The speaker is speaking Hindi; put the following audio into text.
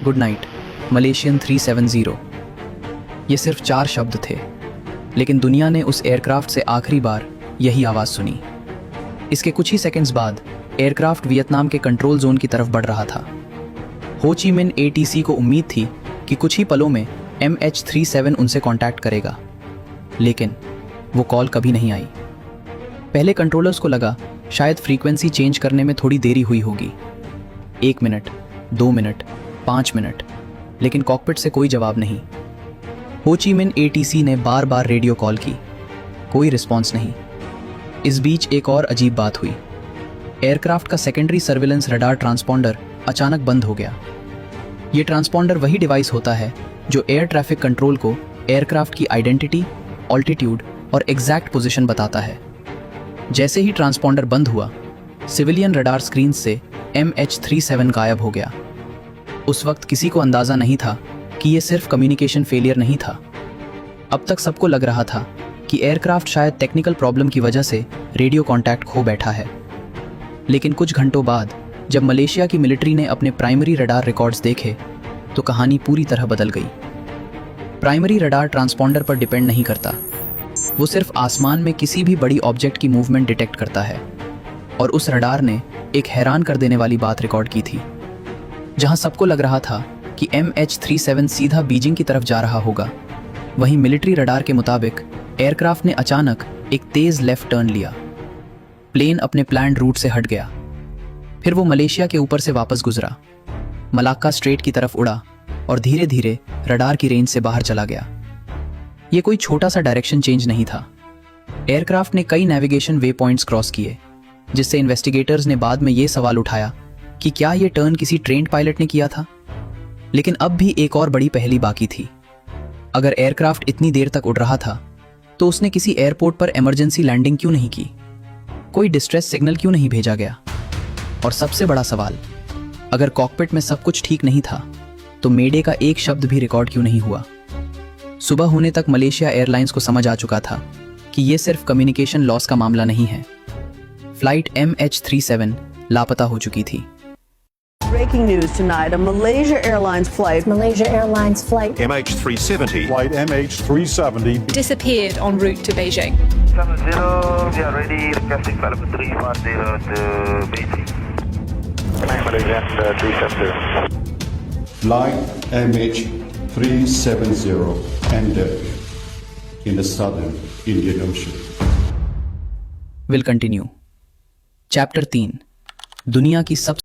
Good night Malaysian 370। ये सिर्फ 4 शब्द थे, लेकिन दुनिया ने उस एयरक्राफ्ट से आखिरी बार यही आवाज़ सुनी। इसके कुछ ही सेकंड्स बाद एयरक्राफ्ट वियतनाम के कंट्रोल जोन की तरफ बढ़ रहा था। हो ची मिन ATC को उम्मीद थी कि कुछ ही पलों में MH37 उनसे कांटेक्ट करेगा, लेकिन वो कॉल कभी नहीं आई। पहले कंट्रोलर्स को लगा शायद फ्रीक्वेंसी चेंज करने में थोड़ी देरी हुई होगी। 1 मिनट, 2 मिनट, 5 मिनट, लेकिन कॉकपिट से कोई जवाब नहीं। हो ची मिन ATC ने बार बार रेडियो कॉल की, कोई रिस्पॉन्स नहीं। इस बीच एक और अजीब बात हुई। एयरक्राफ्ट का सेकेंडरी सर्विलेंस रडार ट्रांसपॉन्डर अचानक बंद हो गया। ये ट्रांसपॉन्डर वही डिवाइस होता है जो एयर ट्रैफिक कंट्रोल को एयरक्राफ्ट की आइडेंटिटी, ऑल्टीट्यूड और एग्जैक्ट पोजीशन बताता है। जैसे ही ट्रांसपॉन्डर बंद हुआ, सिविलियन रडार स्क्रीन से MH37 गायब हो गया। उस वक्त किसी को अंदाजा नहीं था कि यह सिर्फ कम्युनिकेशन फेलियर नहीं था। अब तक सबको लग रहा था कि एयरक्राफ्ट शायद टेक्निकल प्रॉब्लम की वजह से रेडियो कांटेक्ट खो बैठा है। लेकिन कुछ घंटों बाद जब मलेशिया की मिलिट्री ने अपने प्राइमरी रडार रिकॉर्ड्स देखे, तो कहानी पूरी तरह बदल गई। प्राइमरी रडार ट्रांसपॉन्डर पर डिपेंड नहीं करता, वो सिर्फ आसमान में किसी भी बड़ी ऑब्जेक्ट की मूवमेंट डिटेक्ट करता है। और उस रडार ने एक हैरान कर देने वाली बात रिकॉर्ड की थी। जहां सबको लग रहा था कि MH37 सीधा बीजिंग की तरफ जा रहा होगा, वहीं मिलिट्री रडार के मुताबिक एयरक्राफ्ट ने अचानक एक तेज लेफ्ट टर्न लिया। प्लेन अपने प्लान्ड रूट से हट गया। फिर वो मलेशिया के ऊपर से वापस गुजरा, मलाक्का स्ट्रेट की तरफ उड़ा और धीरे धीरे रडार की रेंज से बाहर चला गया। ये कोई छोटा सा डायरेक्शन चेंज नहीं था। एयरक्राफ्ट ने कई नेविगेशन वे पॉइंट्स क्रॉस किए, जिससे इन्वेस्टिगेटर्स ने बाद में ये सवाल उठाया कि क्या ये टर्न किसी ट्रेन्ड पायलट ने किया था। लेकिन अब भी एक और बड़ी पहेली बाकी थी। अगर एयरक्राफ्ट इतनी देर तक उड़ रहा था, तो उसने किसी एयरपोर्ट पर इमरजेंसी लैंडिंग क्यों नहीं की? कोई डिस्ट्रेस सिग्नल क्यों नहीं भेजा गया? और सबसे बड़ा सवाल, अगर कॉकपिट में सब कुछ ठीक नहीं था, तो मेडे का एक शब्द भी रिकॉर्ड क्यों नहीं हुआ? सुबह होने तक मलेशिया एयरलाइंस को समझ आ चुका था कि यह सिर्फ कम्युनिकेशन लॉस का मामला नहीं है। फ्लाइट MH37 लापता हो चुकी थी। Breaking news tonight, a Malaysia Airlines flight MH370 Flight MH370 disappeared en route to Beijing. 70, we are ready, requesting flight number 310 to Beijing. Malaysian 370. Flight MH370 ended in the southern Indian Ocean. Will continue. Chapter 3, दुनिया की सब